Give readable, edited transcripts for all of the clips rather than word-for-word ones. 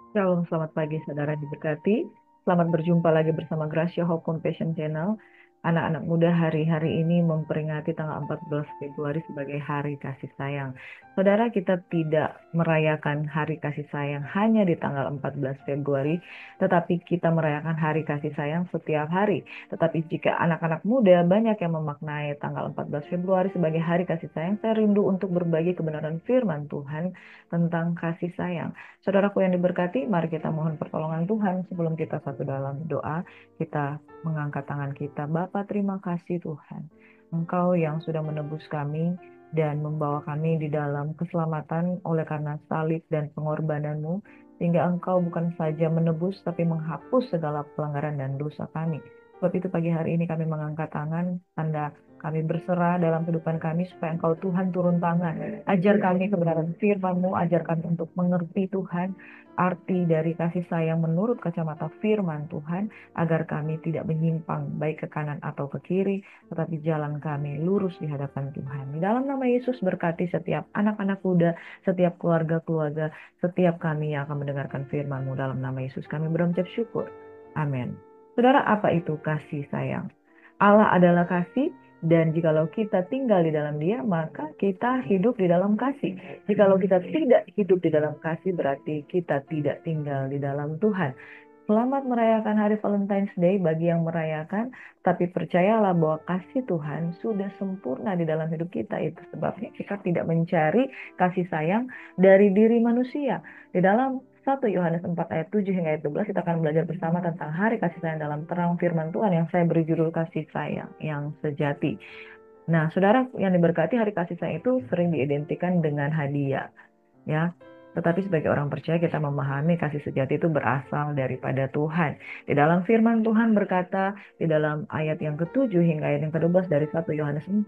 Shalom, selamat pagi saudara diberkati. Selamat berjumpa lagi bersama Gracia Hope Compassion Channel. Anak-anak muda hari-hari ini memperingati tanggal 14 Februari sebagai Hari Kasih Sayang. Saudara, kita tidak merayakan Hari Kasih Sayang hanya di tanggal 14 Februari, tetapi kita merayakan Hari Kasih Sayang setiap hari. Tetapi jika anak-anak muda banyak yang memaknai tanggal 14 Februari sebagai Hari Kasih Sayang, saya rindu untuk berbagi kebenaran firman Tuhan tentang kasih sayang. Saudaraku yang diberkati, mari kita mohon pertolongan Tuhan sebelum kita satu dalam doa. Kita mengangkat tangan kita. Bapa, terima kasih Tuhan. Engkau yang sudah menebus kami dan membawa kami di dalam keselamatan oleh karena salib dan pengorbananmu, sehingga Engkau bukan saja menebus tapi menghapus segala pelanggaran dan dosa kami. Sebab itu pagi hari ini kami mengangkat tangan, tanda kami berserah dalam kehidupan kami supaya Engkau Tuhan turun tangan. Ajar kami kebenaran firman-Mu, ajar kami untuk mengerti Tuhan arti dari kasih sayang menurut kacamata firman Tuhan, agar kami tidak menyimpang baik ke kanan atau ke kiri, tetapi jalan kami lurus di hadapan Tuhan. Di dalam nama Yesus berkati setiap anak-anak muda, setiap keluarga-keluarga, setiap kami yang akan mendengarkan firman-Mu dalam nama Yesus. Kami berucap syukur. Amin. Saudara, apa itu kasih sayang? Allah adalah kasih, dan jikalau kita tinggal di dalam Dia, maka kita hidup di dalam kasih. Jikalau kita tidak hidup di dalam kasih, berarti kita tidak tinggal di dalam Tuhan. Selamat merayakan hari Valentine's Day bagi yang merayakan, tapi percayalah bahwa kasih Tuhan sudah sempurna di dalam hidup kita. Itu sebabnya kita tidak mencari kasih sayang dari diri manusia. Di dalam 1 Yohanes 4 ayat 7 hingga ayat 12 kita akan belajar bersama tentang hari kasih sayang dalam terang firman Tuhan yang saya beri judul kasih sayang yang sejati. Nah, saudara yang diberkati, hari kasih sayang itu sering diidentikan dengan hadiah, ya. Tetapi sebagai orang percaya kita memahami kasih sejati itu berasal daripada Tuhan. Di dalam firman Tuhan berkata, di dalam ayat yang ke-7 hingga ayat yang ke-12 dari 1 Yohanes 4,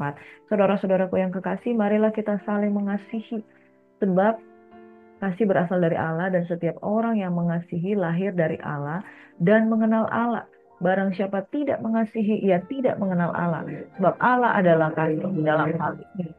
saudara-saudaraku yang kekasih, marilah kita saling mengasihi. Sebab kasih berasal dari Allah, dan setiap orang yang mengasihi lahir dari Allah dan mengenal Allah. Barang siapa tidak mengasihi, ia tidak mengenal Allah. Sebab Allah adalah kasih. Dalam hal ini,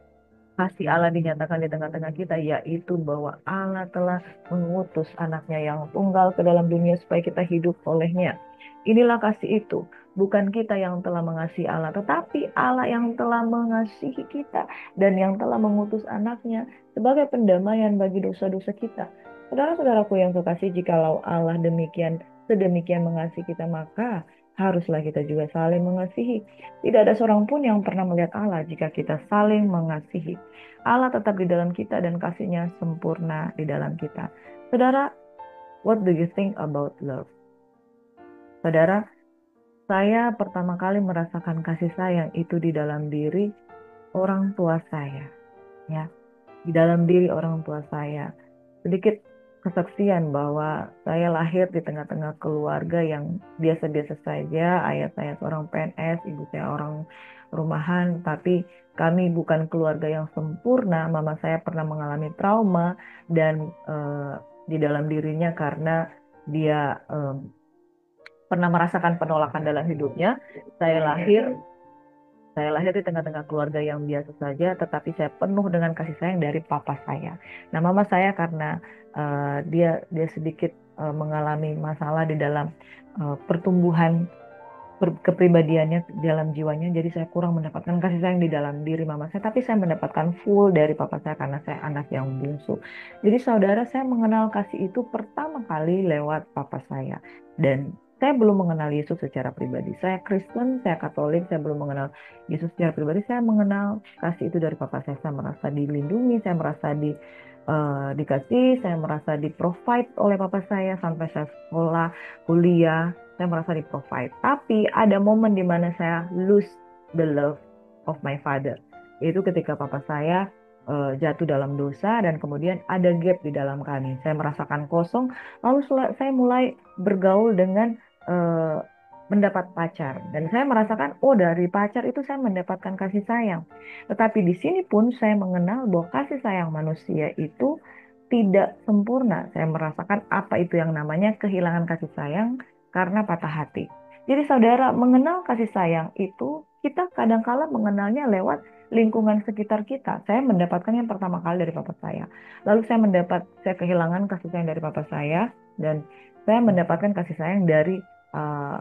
kasih Allah dinyatakan di tengah-tengah kita, yaitu bahwa Allah telah mengutus anaknya yang tunggal ke dalam dunia supaya kita hidup olehnya. Inilah kasih itu. Bukan kita yang telah mengasihi Allah, tetapi Allah yang telah mengasihi kita dan yang telah mengutus anaknya sebagai pendamaian bagi dosa-dosa kita. Saudara-saudaraku yang kekasih, jikalau Allah sedemikian mengasihi kita, maka haruslah kita juga saling mengasihi. Tidak ada seorang pun yang pernah melihat Allah jika kita saling mengasihi. Allah tetap di dalam kita dan kasihnya sempurna di dalam kita. Saudara, what do you think about love? Saudara, saya pertama kali merasakan kasih sayang itu di dalam diri orang tua saya, ya, di dalam diri orang tua saya. Sedikit kesaksian bahwa saya lahir di tengah-tengah keluarga yang biasa-biasa saja. Ayah saya seorang PNS, ibu saya orang rumahan, tapi kami bukan keluarga yang sempurna. Mama saya pernah mengalami trauma dan di dalam dirinya karena dia pernah merasakan penolakan dalam hidupnya. Saya lahir saya lahir di tengah-tengah keluarga yang biasa saja, tetapi saya penuh dengan kasih sayang dari papa saya. Nah, mama saya karena dia sedikit mengalami masalah di dalam pertumbuhan kepribadiannya, dalam jiwanya, jadi saya kurang mendapatkan kasih sayang di dalam diri mama saya, tapi saya mendapatkan full dari papa saya karena saya anak yang bungsu. Jadi saudara, saya mengenal kasih itu pertama kali lewat papa saya, dan saya belum mengenal Yesus secara pribadi. Saya Kristen, saya Katolik, saya belum mengenal Yesus secara pribadi. Saya mengenal kasih itu dari papa saya. Saya merasa dilindungi, saya merasa dikasih, saya merasa di-provide oleh papa saya sampai saya sekolah, kuliah, saya merasa di-provide. Tapi ada momen di mana saya lose the love of my father. Itu ketika papa saya jatuh dalam dosa dan kemudian ada gap di dalam kami. Saya merasakan kosong, lalu saya mulai bergaul dengan eh, mendapat pacar. Dan saya merasakan, oh, dari pacar itu saya mendapatkan kasih sayang. Tetapi di sini pun saya mengenal bahwa kasih sayang manusia itu tidak sempurna. Saya merasakan apa itu yang namanya kehilangan kasih sayang karena patah hati. Jadi saudara, mengenal kasih sayang itu kita kadangkala mengenalnya lewat lingkungan sekitar kita. Saya mendapatkan yang pertama kali dari papa saya. Lalu saya kehilangan kasih sayang dari papa saya, dan saya mendapatkan kasih sayang dari uh,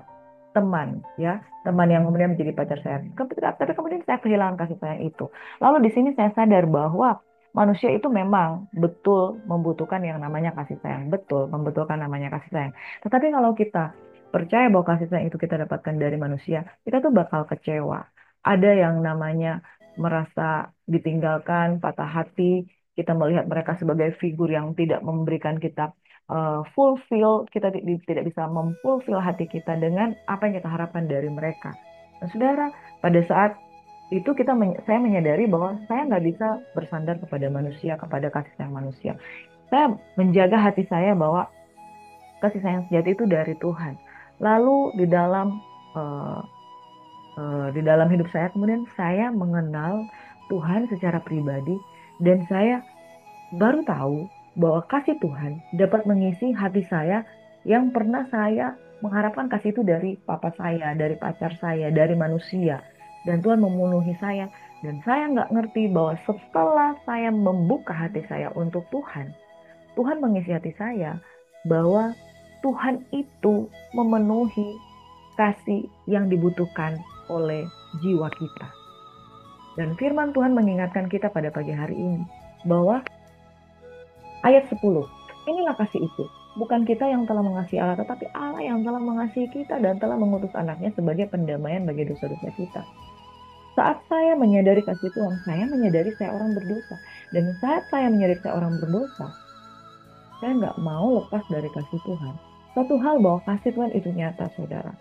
teman, ya, teman yang kemudian menjadi pacar saya. Tapi kemudian saya kehilangan kasih sayang itu. Lalu di sini saya sadar bahwa manusia itu memang betul membutuhkan yang namanya kasih sayang, betul membutuhkan namanya kasih sayang. Tetapi kalau kita percaya bahwa kasih sayang itu kita dapatkan dari manusia, kita tuh bakal kecewa. Ada yang namanya merasa ditinggalkan, patah hati, kita melihat mereka sebagai figur yang tidak memberikan kita fulfill, kita tidak bisa memfulfill hati kita dengan apa yang kita harapkan dari mereka. Nah, saudara, pada saat itu saya menyadari bahwa saya nggak bisa bersandar kepada manusia, kepada kasih sayang manusia. Saya menjaga hati saya bahwa kasih sayang sejati itu dari Tuhan. Lalu eh, di dalam hidup saya kemudian saya mengenal Tuhan secara pribadi, dan saya baru tahu bahwa kasih Tuhan dapat mengisi hati saya yang pernah saya mengharapkan kasih itu dari papa saya, dari pacar saya, dari manusia. Dan Tuhan memenuhi saya. Dan saya nggak ngerti bahwa setelah saya membuka hati saya untuk Tuhan, Tuhan mengisi hati saya bahwa Tuhan itu memenuhi kasih yang dibutuhkan oleh jiwa kita. Dan firman Tuhan mengingatkan kita pada pagi hari ini bahwa ayat 10, inilah kasih itu. Bukan kita yang telah mengasihi Allah, tetapi Allah yang telah mengasihi kita dan telah mengutus anaknya sebagai pendamaian bagi dosa-dosa kita. Saat saya menyadari kasih Tuhan, saya menyadari saya orang berdosa. Dan saat saya menyadari saya orang berdosa, saya nggak mau lepas dari kasih Tuhan. Satu hal bahwa kasih Tuhan itu nyata, saudara.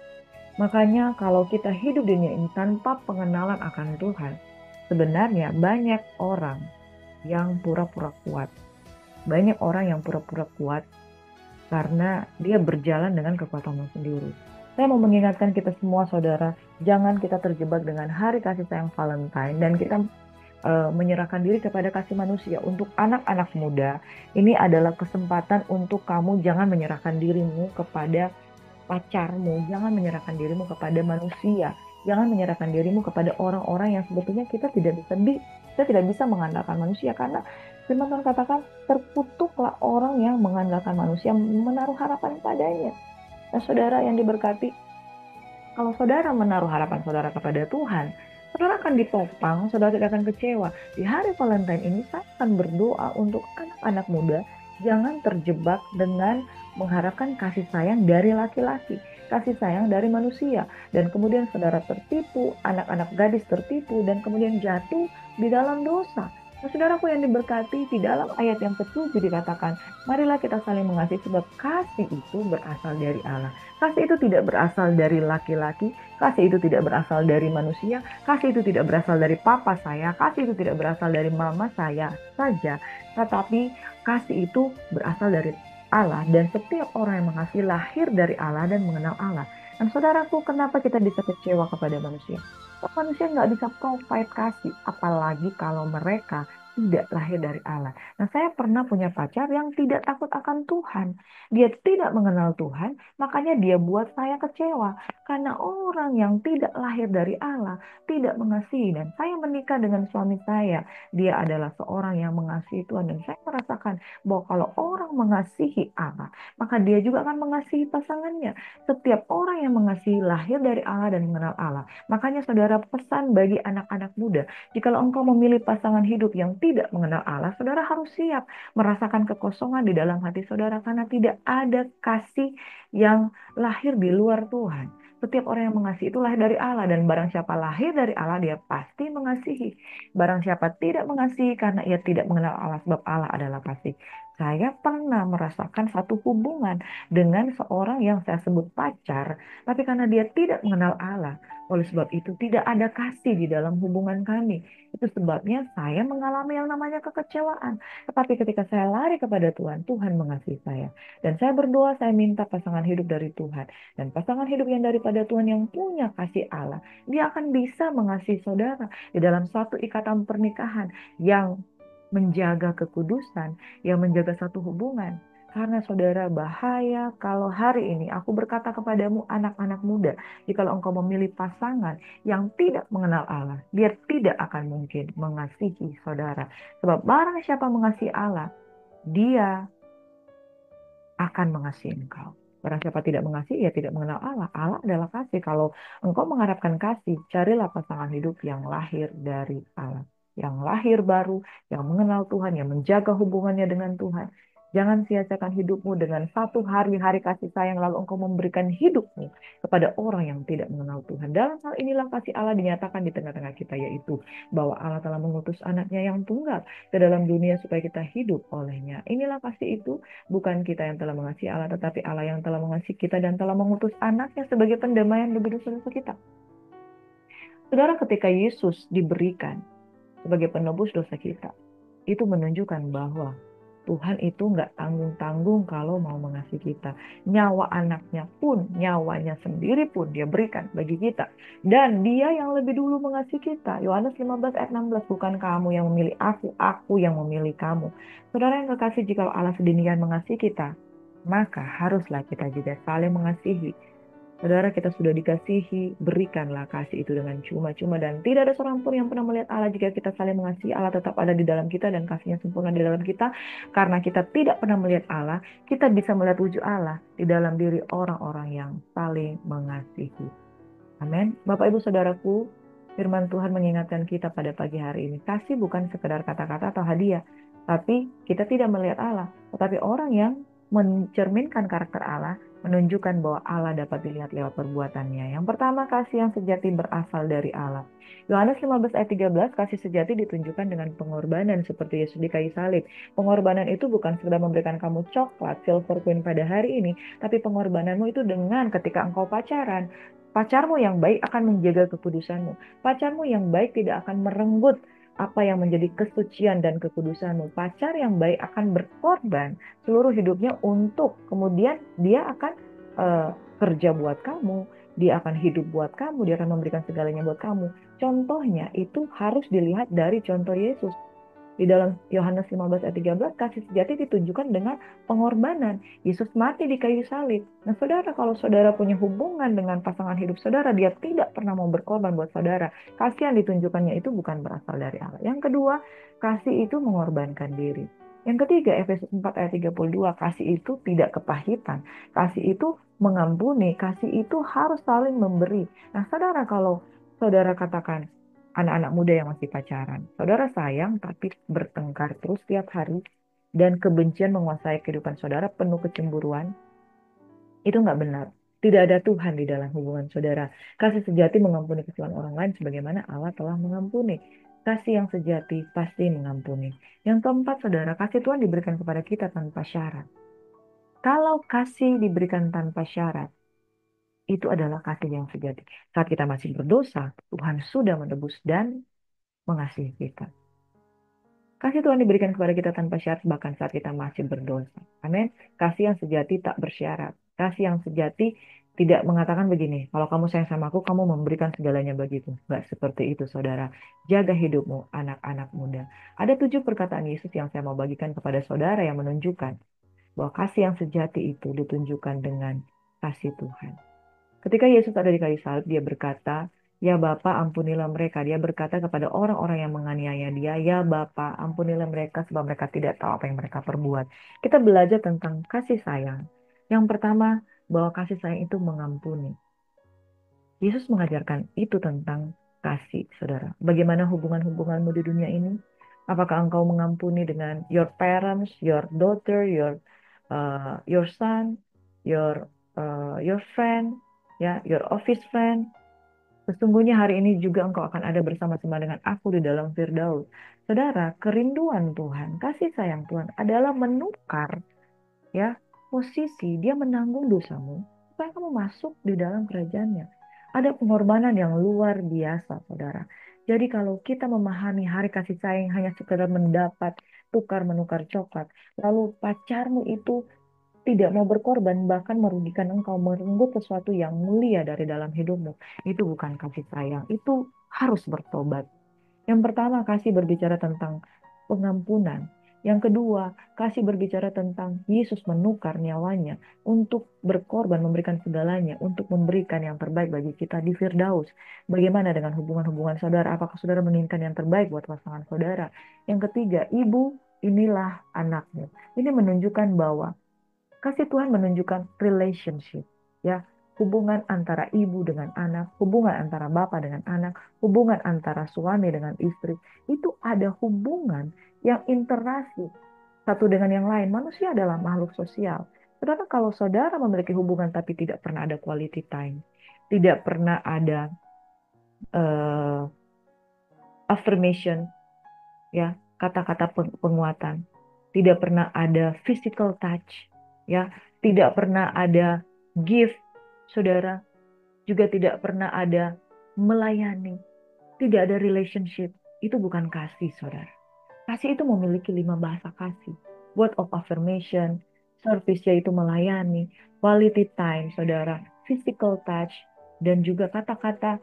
Makanya kalau kita hidup di dunia ini tanpa pengenalan akan Tuhan, sebenarnya banyak orang yang pura-pura kuat. Banyak orang yang pura-pura kuat karena dia berjalan dengan kekuatannya sendiri. Saya mau mengingatkan kita semua, saudara, jangan kita terjebak dengan hari kasih sayang Valentine dan kita menyerahkan diri kepada kasih manusia. Untuk anak-anak muda, ini adalah kesempatan untuk kamu jangan menyerahkan dirimu kepada pacarmu, jangan menyerahkan dirimu kepada manusia, jangan menyerahkan dirimu kepada orang-orang yang sebetulnya kita tidak bisa mengandalkan manusia, karena firman Tuhan katakan terkutuklah orang yang mengandalkan manusia, menaruh harapan padanya. Nah, saudara yang diberkati, kalau saudara menaruh harapan saudara kepada Tuhan, saudara akan ditopang, saudara tidak akan kecewa. Di hari Valentine ini saya akan berdoa untuk anak-anak muda, jangan terjebak dengan mengharapkan kasih sayang dari laki-laki, kasih sayang dari manusia. Dan kemudian saudara tertipu, anak-anak gadis tertipu, dan kemudian jatuh di dalam dosa. Nah, saudaraku yang diberkati, di dalam ayat yang ke-7 dikatakan, marilah kita saling mengasihi sebab kasih itu berasal dari Allah. Kasih itu tidak berasal dari laki-laki, kasih itu tidak berasal dari manusia, kasih itu tidak berasal dari papa saya, kasih itu tidak berasal dari mama saya saja, tetapi kasih itu berasal dari Allah, dan setiap orang yang mengasihi lahir dari Allah dan mengenal Allah. Dan saudaraku, kenapa kita bisa kecewa kepada manusia? Manusia nggak bisa provide kasih, apalagi kalau mereka tidak lahir dari Allah. Nah, saya pernah punya pacar yang tidak takut akan Tuhan. Dia tidak mengenal Tuhan, makanya dia buat saya kecewa. Karena orang yang tidak lahir dari Allah, tidak mengasihi. Dan saya menikah dengan suami saya. Dia adalah seorang yang mengasihi Tuhan. Dan saya merasakan bahwa kalau orang mengasihi Allah, maka dia juga akan mengasihi pasangannya. Setiap orang yang mengasihi lahir dari Allah dan mengenal Allah. Makanya saudara, pesan bagi anak-anak muda, jikalau engkau memilih pasangan hidup yang tidak mengenal Allah, saudara harus siap merasakan kekosongan di dalam hati saudara, karena tidak ada kasih yang lahir di luar Tuhan. Setiap orang yang mengasihi itu lahir dari Allah, dan barang siapa lahir dari Allah, dia pasti mengasihi. Barang siapa tidak mengasihi karena ia tidak mengenal Allah, sebab Allah adalah kasih. Saya pernah merasakan satu hubungan dengan seorang yang saya sebut pacar, tapi karena dia tidak mengenal Allah, oleh sebab itu tidak ada kasih di dalam hubungan kami. Itu sebabnya saya mengalami yang namanya kekecewaan. Tetapi ketika saya lari kepada Tuhan, Tuhan mengasihi saya. Dan saya berdoa, saya minta pasangan hidup dari Tuhan. Dan pasangan hidup yang daripada Tuhan yang punya kasih Allah, dia akan bisa mengasihi saudara di dalam suatu ikatan pernikahan yang menjaga kekudusan, yang menjaga satu hubungan. Karena saudara, bahaya kalau hari ini aku berkata kepadamu anak-anak muda, jikalau engkau memilih pasangan yang tidak mengenal Allah, dia tidak akan mungkin mengasihi saudara. Sebab barang siapa mengasihi Allah, dia akan mengasihi engkau. Barang siapa tidak mengasihi, ya tidak mengenal Allah. Allah adalah kasih. Kalau engkau mengharapkan kasih, carilah pasangan hidup yang lahir dari Allah. Yang lahir baru, yang mengenal Tuhan, yang menjaga hubungannya dengan Tuhan. Jangan sia-siakan hidupmu dengan satu hari-hari kasih sayang, lalu engkau memberikan hidupmu kepada orang yang tidak mengenal Tuhan. Dalam hal inilah kasih Allah dinyatakan di tengah-tengah kita, yaitu bahwa Allah telah mengutus anaknya yang tunggal ke dalam dunia supaya kita hidup olehnya. Inilah kasih itu. Bukan kita yang telah mengasihi Allah, tetapi Allah yang telah mengasihi kita dan telah mengutus anaknya sebagai pendamaian bagi dosa-dosa kita. Saudara, ketika Yesus diberikan sebagai penebus dosa kita, itu menunjukkan bahwa Tuhan itu nggak tanggung-tanggung kalau mau mengasihi kita. Nyawa anaknya pun, nyawanya sendiri pun dia berikan bagi kita. Dan dia yang lebih dulu mengasihi kita. Yohanes 15 ayat 16, bukan kamu yang memilih aku yang memilih kamu. Saudara yang kekasih, jika Allah sedemikian mengasihi kita, maka haruslah kita juga saling mengasihi. Saudara, kita sudah dikasihi, berikanlah kasih itu dengan cuma-cuma. Dan tidak ada seorang pun yang pernah melihat Allah. Jika kita saling mengasihi, Allah tetap ada di dalam kita dan kasihnya sempurna di dalam kita. Karena kita tidak pernah melihat Allah, kita bisa melihat wujud Allah di dalam diri orang-orang yang saling mengasihi. Amin. Bapak, Ibu, Saudaraku, firman Tuhan mengingatkan kita pada pagi hari ini. Kasih bukan sekedar kata-kata atau hadiah. Tapi kita tidak melihat Allah. Tetapi orang yang mencerminkan karakter Allah, menunjukkan bahwa Allah dapat dilihat lewat perbuatannya. Yang pertama, kasih yang sejati berasal dari Allah. Yohanes 15 ayat 13, kasih sejati ditunjukkan dengan pengorbanan seperti Yesus di kayu salib. Pengorbanan itu bukan sekedar memberikan kamu coklat, silver queen pada hari ini, tapi pengorbananmu itu dengan ketika engkau pacaran. Pacarmu yang baik akan menjaga kekudusanmu. Pacarmu yang baik tidak akan merenggut apa yang menjadi kesucian dan kekudusanmu. Pacar yang baik akan berkorban seluruh hidupnya untuk kemudian dia akan kerja buat kamu, dia akan hidup buat kamu, dia akan memberikan segalanya buat kamu. Contohnya itu harus dilihat dari contoh Yesus. Di dalam Yohanes 15 ayat 13, kasih sejati ditunjukkan dengan pengorbanan. Yesus mati di kayu salib. Nah, saudara, kalau saudara punya hubungan dengan pasangan hidup saudara, dia tidak pernah mau berkorban buat saudara. Kasih yang ditunjukkannya itu bukan berasal dari Allah. Yang kedua, kasih itu mengorbankan diri. Yang ketiga, Efesus 4 ayat 32, kasih itu tidak kepahitan. Kasih itu mengampuni, kasih itu harus saling memberi. Nah, saudara, kalau saudara katakan, anak-anak muda yang masih pacaran, saudara sayang tapi bertengkar terus tiap hari, dan kebencian menguasai kehidupan saudara, penuh kecemburuan, itu nggak benar. Tidak ada Tuhan di dalam hubungan saudara. Kasih sejati mengampuni kesalahan orang lain sebagaimana Allah telah mengampuni. Kasih yang sejati pasti mengampuni. Yang keempat, saudara, kasih Tuhan diberikan kepada kita tanpa syarat. Kalau kasih diberikan tanpa syarat, itu adalah kasih yang sejati. Saat kita masih berdosa, Tuhan sudah menebus dan mengasihi kita. Kasih Tuhan diberikan kepada kita tanpa syarat bahkan saat kita masih berdosa. Amin. Kasih yang sejati tak bersyarat. Kasih yang sejati tidak mengatakan begini, kalau kamu sayang sama aku, kamu memberikan segalanya bagiku. Enggak seperti itu, saudara. Jaga hidupmu, anak-anak muda. Ada 7 perkataan Yesus yang saya mau bagikan kepada saudara yang menunjukkan bahwa kasih yang sejati itu ditunjukkan dengan kasih Tuhan. Ketika Yesus ada di kayu salib, dia berkata, "Ya Bapa, ampunilah mereka." Dia berkata kepada orang-orang yang menganiaya dia, "Ya Bapa, ampunilah mereka sebab mereka tidak tahu apa yang mereka perbuat." Kita belajar tentang kasih sayang. Yang pertama, bahwa kasih sayang itu mengampuni. Yesus mengajarkan itu tentang kasih, saudara. Bagaimana hubungan-hubunganmu di dunia ini? Apakah engkau mengampuni dengan your parents, your daughter, your son, your friend, ya, your office friend? Sesungguhnya hari ini juga engkau akan ada bersama-sama dengan aku di dalam Firdaus. Saudara, kerinduan Tuhan, kasih sayang Tuhan adalah menukar, ya, posisi dia menanggung dosamu supaya kamu masuk di dalam kerajaannya. Ada pengorbanan yang luar biasa, saudara. Jadi kalau kita memahami hari kasih sayang hanya sekedar mendapat tukar-menukar coklat, lalu pacarmu itu tidak mau berkorban, bahkan merugikan engkau, merenggut sesuatu yang mulia dari dalam hidupmu, itu bukan kasih sayang, itu harus bertobat. Yang pertama, kasih berbicara tentang pengampunan. Yang kedua, kasih berbicara tentang Yesus menukar nyawanya untuk berkorban, memberikan segalanya, untuk memberikan yang terbaik bagi kita di Firdaus. Bagaimana dengan hubungan-hubungan saudara? Apakah saudara menginginkan yang terbaik buat pasangan saudara? Yang ketiga, ibu, inilah anakmu. Ini menunjukkan bahwa kasih Tuhan menunjukkan relationship, ya, hubungan antara ibu dengan anak, hubungan antara bapak dengan anak, hubungan antara suami dengan istri. Itu ada hubungan yang interaksi satu dengan yang lain. Manusia adalah makhluk sosial. Tetapi kalau saudara memiliki hubungan tapi tidak pernah ada quality time, tidak pernah ada eh, affirmation, ya, kata-kata penguatan, tidak pernah ada physical touch, ya, tidak pernah ada gift, saudara, juga tidak pernah ada melayani, tidak ada relationship, itu bukan kasih, saudara. Kasih itu memiliki 5 bahasa kasih. Word of affirmation, service yaitu melayani, quality time, saudara, physical touch, dan juga kata-kata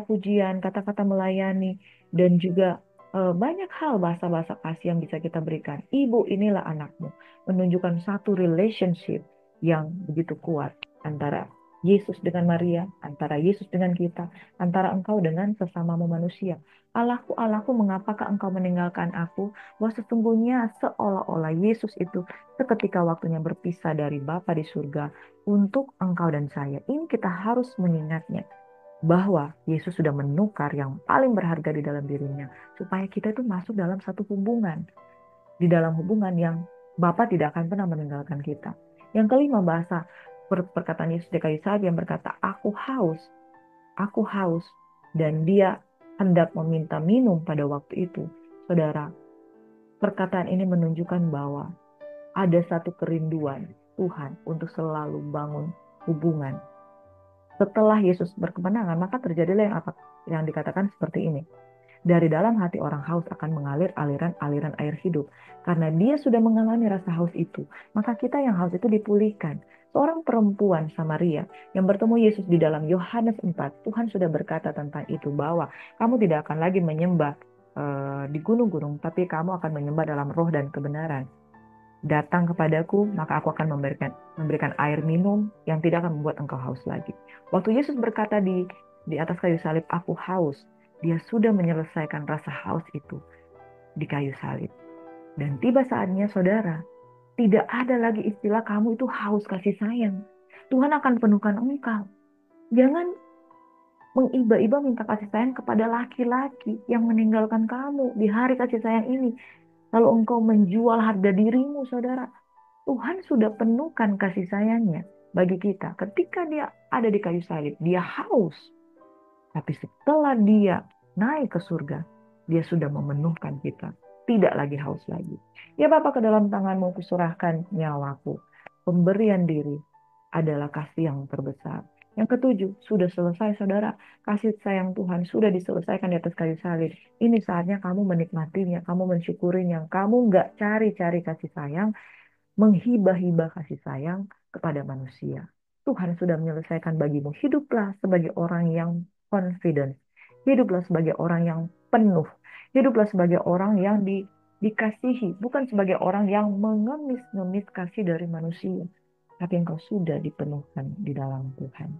pujian, kata-kata melayani, dan juga banyak hal bahasa-bahasa kasih yang bisa kita berikan. Ibu, inilah anakmu, menunjukkan satu relationship yang begitu kuat antara Yesus dengan Maria, antara Yesus dengan kita, antara engkau dengan sesamamu manusia. Allahku, Allahku, mengapakah engkau meninggalkan aku? Bahwa sesungguhnya seolah-olah Yesus itu seketika waktunya berpisah dari Bapa di surga untuk engkau dan saya. Ini kita harus mengingatnya bahwa Yesus sudah menukar yang paling berharga di dalam dirinya supaya kita itu masuk dalam satu hubungan. Di dalam hubungan yang Bapa tidak akan pernah meninggalkan kita. Yang kelima, bahasa perkataan Yesus di kayu salib yang berkata, aku haus, dan dia hendak meminta minum pada waktu itu. Saudara, perkataan ini menunjukkan bahwa ada satu kerinduan Tuhan untuk selalu bangun hubungan. Setelah Yesus berkemenangan, maka terjadilah yang dikatakan seperti ini. Dari dalam hati orang haus akan mengalir aliran-aliran air hidup. Karena dia sudah mengalami rasa haus itu, maka kita yang haus itu dipulihkan. Seorang perempuan Samaria yang bertemu Yesus di dalam Yohanes 4, Tuhan sudah berkata tentang itu bahwa kamu tidak akan lagi menyembah di gunung-gunung, tapi kamu akan menyembah dalam roh dan kebenaran. Datang kepadaku, maka aku akan memberikan air minum yang tidak akan membuat engkau haus lagi. Waktu Yesus berkata di atas kayu salib, aku haus, dia sudah menyelesaikan rasa haus itu di kayu salib. Dan tiba saatnya, saudara, tidak ada lagi istilah kamu itu haus kasih sayang. Tuhan akan penuhkan engkau. Jangan mengiba-iba minta kasih sayang kepada laki-laki yang meninggalkan kamu di hari kasih sayang ini. Lalu engkau menjual harga dirimu, saudara. Tuhan sudah penuhkan kasih sayangnya bagi kita. Ketika dia ada di kayu salib, dia haus. Tapi setelah dia naik ke surga, dia sudah memenuhkan kita. Tidak lagi haus lagi. Ya Bapa, ke dalam tanganmu kuserahkan nyawaku. Pemberian diri adalah kasih yang terbesar. Yang ketujuh, sudah selesai saudara. Kasih sayang Tuhan sudah diselesaikan di atas kayu salib. Ini saatnya kamu menikmatinya, kamu mensyukurinya. Kamu nggak cari-cari kasih sayang, menghibah-hibah kasih sayang kepada manusia. Tuhan sudah menyelesaikan bagimu. Hiduplah sebagai orang yang confident. Hiduplah sebagai orang yang penuh. Hiduplah sebagai orang yang dikasihi. Bukan sebagai orang yang mengemis-ngemis kasih dari manusia. Tapi engkau sudah dipenuhkan di dalam Tuhan.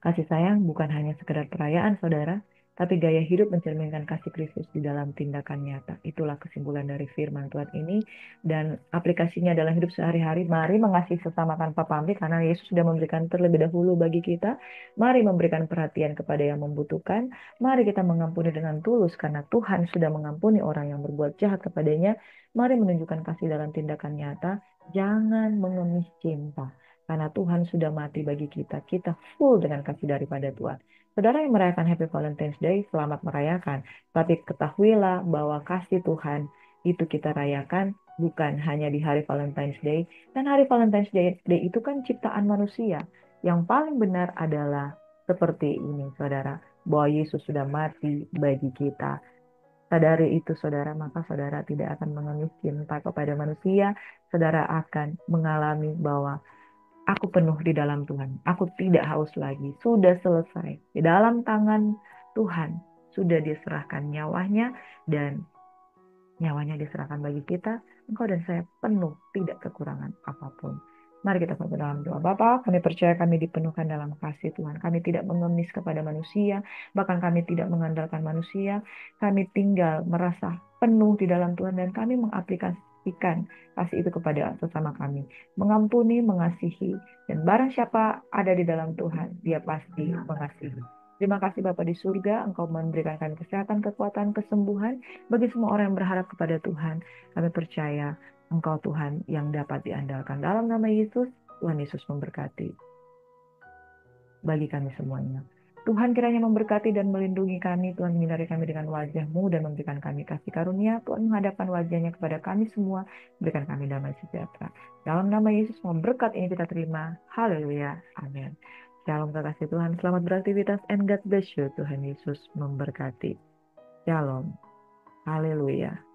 Kasih sayang bukan hanya sekedar perayaan, saudara, tapi gaya hidup mencerminkan kasih Kristus di dalam tindakan nyata. Itulah kesimpulan dari firman Tuhan ini. Dan aplikasinya dalam hidup sehari-hari, mari mengasihi sesama tanpa pamrih, karena Yesus sudah memberikan terlebih dahulu bagi kita. Mari memberikan perhatian kepada yang membutuhkan. Mari kita mengampuni dengan tulus, karena Tuhan sudah mengampuni orang yang berbuat jahat kepadanya. Mari menunjukkan kasih dalam tindakan nyata. Jangan mengemis cinta. Karena Tuhan sudah mati bagi kita. Kita full dengan kasih daripada Tuhan. Saudara yang merayakan Happy Valentine's Day, selamat merayakan. Tapi ketahuilah bahwa kasih Tuhan itu kita rayakan bukan hanya di hari Valentine's Day. Dan hari Valentine's Day itu kan ciptaan manusia. Yang paling benar adalah seperti ini, saudara. Bahwa Yesus sudah mati bagi kita. Sadari itu, saudara, maka saudara tidak akan mengemis cinta kepada manusia. Saudara akan mengalami bahwa aku penuh di dalam Tuhan. Aku tidak haus lagi. Sudah selesai. Di dalam tangan Tuhan sudah diserahkan nyawanya, dan Nyawanya diserahkan bagi kita, engkau dan saya penuh, tidak kekurangan apapun. Mari kita berdoa dalam doa. Bapa, kami percaya kami dipenuhkan dalam kasih Tuhan. Kami tidak mengemis kepada manusia, bahkan kami tidak mengandalkan manusia. Kami tinggal merasa penuh di dalam Tuhan dan kami mengaplikasikan kasih itu kepada sesama kami. Mengampuni, mengasihi, dan barang siapa ada di dalam Tuhan, dia pasti mengasihi. Terima kasih Bapa di surga, Engkau memberikan kami kesehatan, kekuatan, kesembuhan bagi semua orang yang berharap kepada Tuhan. Kami percaya Engkau Tuhan yang dapat diandalkan. Dalam nama Yesus, Tuhan Yesus memberkati bagi kami semuanya. Tuhan kiranya memberkati dan melindungi kami. Tuhan menyinari kami dengan wajah-Mu dan memberikan kami kasih karunia. Tuhan menghadapkan wajahnya kepada kami semua, berikan kami damai sejahtera. Dalam nama Yesus, berkat ini kita terima. Haleluya. Amin. Shalom kekasih Tuhan. Selamat beraktivitas and God bless you. Tuhan Yesus memberkati. Shalom. Haleluya.